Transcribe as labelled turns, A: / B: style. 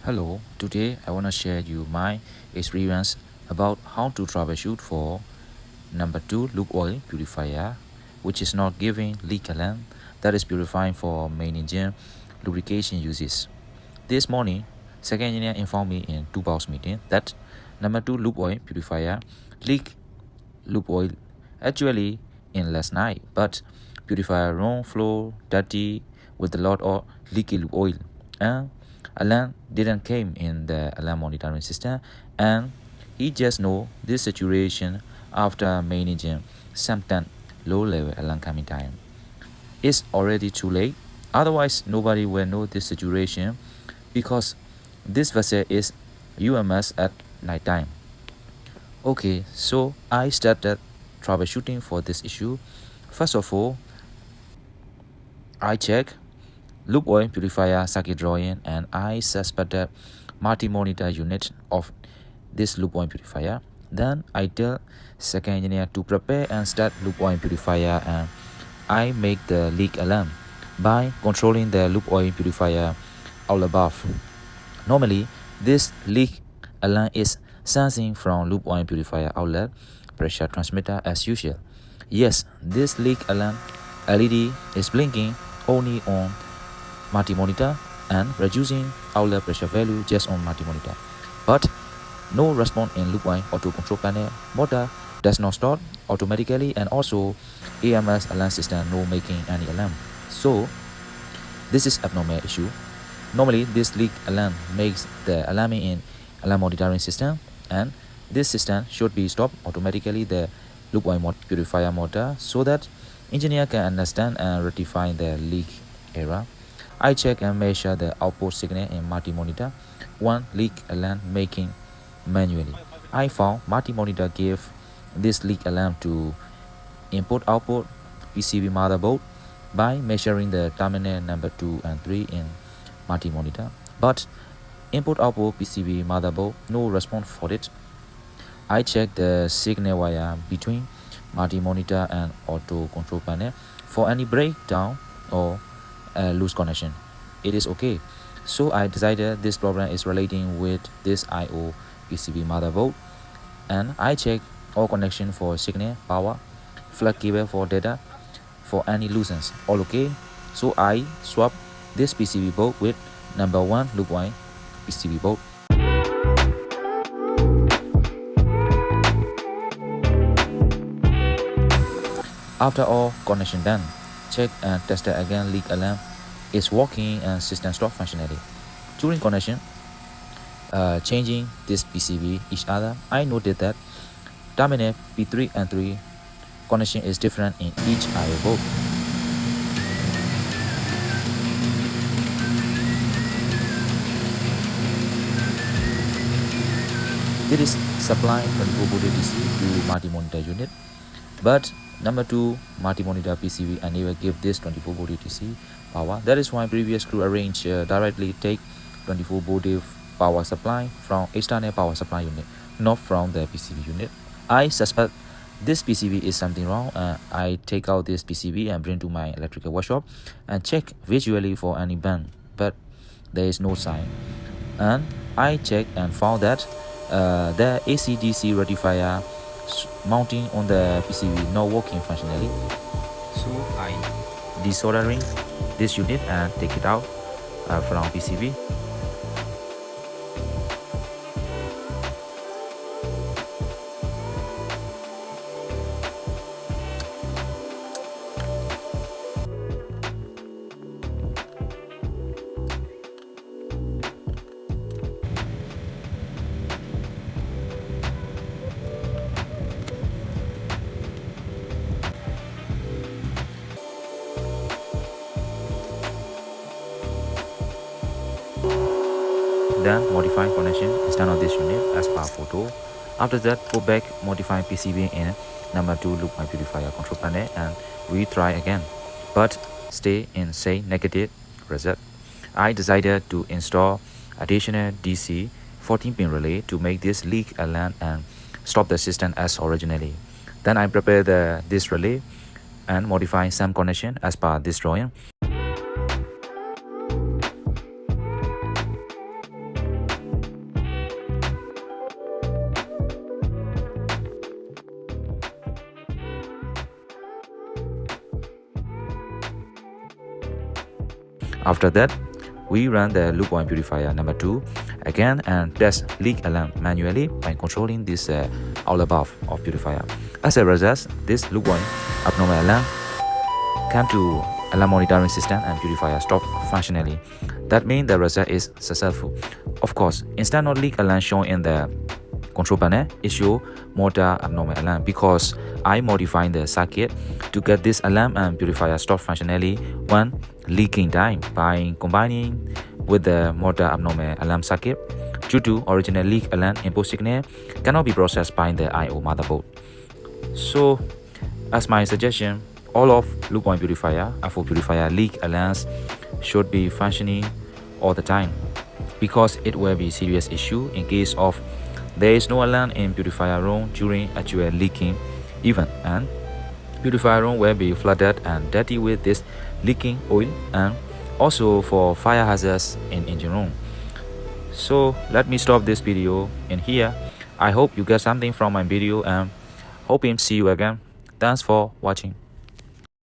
A: Hello, today I want to share you my experience about how to troubleshoot for number 2 loop oil purifier, which is not giving leak alarm, that is purifying for main engine lubrication uses. This morning, second engineer informed me in 2 hours meeting that number 2 loop oil purifier leak loop oil actually in last night, but purifier run flow dirty with a lot of leaky loop oil, and alarm didn't came in the alarm monitoring system, and he just know this situation after managing sometimes low level alarm coming time. It's already too late, otherwise nobody will know this situation because this vessel is UMS at night time. Okay, so I started troubleshooting for this issue. First of all, I check loop oil purifier circuit drawing, and I suspected multi-monitor unit of this loop oil purifier. Then I tell second engineer to prepare and start loop oil purifier, and I make the leak alarm by controlling the loop oil purifier all above. Normally, this leak alarm is sensing from loop oil purifier outlet pressure transmitter as usual. Yes, this leak alarm LED is blinking only on multi-monitor and reducing outlet pressure value just on multi-monitor, but no response in loop oil auto control panel. Motor does not start automatically, and also AMS alarm system no making any alarm. So this is abnormal issue. Normally, this leak alarm makes the alarming in alarm monitoring system, and this system should be stopped automatically the loop oil purifier motor, so that engineer can understand and rectify the leak error. I check and measure the output signal in multi-monitor. One leak alarm making manually. I found multi-monitor gave this leak alarm to input-output PCB motherboard by measuring the terminal number 2 and 3 in multi-monitor, but input-output PCB motherboard no response for it. I check the signal wire between multi-monitor and auto control panel for any breakdown or loose connection. It is okay. So I decided this problem is relating with this IO PCB motherboard, and I check all connection for signal, power, flag cable for data, for any looseness, all okay. So I swap this PCB board with number 1 loop oil PCB board. After all connection done, check and test again leak alarm is working and system stop functionality. During connection, changing this PCB each other, I noted that terminal P3 and 3 connection is different in each IO board. This is supplying 24 volt DC to multi-monitor unit, but number 2 multi-monitor PCB and never give this 24 volt DC power. That is why previous crew arranged directly take 24 volt power supply from external power supply unit, not from the PCB unit. I suspect this PCB is something wrong. I take out this PCB and bring to my electrical workshop and check visually for any bend, but there is no sign. And I checked and found that the AC/DC rectifier mounting on the PCB not working functionally. So I desoldering this unit and take it out from PCB. Then modifying connection is done on this unit as per photo. After that, go back modifying PCB in number 2 loop oil purifier control panel and retry again, but stay in say negative result. I decided to install additional DC 14-pin relay to make this leak alarm and stop the system as originally. Then I prepare this relay and modify some connection as per this drawing. After that, we run the loop oil purifier number 2 again and test leak alarm manually by controlling this outlet valve of purifier. As a result, this loop oil abnormal alarm come to alarm monitoring system and purifier stop functionally. That means the result is successful. Of course, instead of leak alarm shown in the control panel, it shows motor abnormal alarm because I modified the circuit to get this alarm and purifier stop functionally when leaking time by combining with the motor abnormal alarm circuit. Due to original leak alarm input signal cannot be processed by the I/O motherboard. So, as my suggestion, all of loop oil purifier and full purifier leak alarms should be functioning all the time because it will be serious issue in case of there is no alarm in purifier room during actual leaking event, and purifier room will be flooded and dirty with this leaking oil, and also for fire hazards in engine room. So let me stop this video in here. I hope you get something from my video and hoping see you again. Thanks for watching.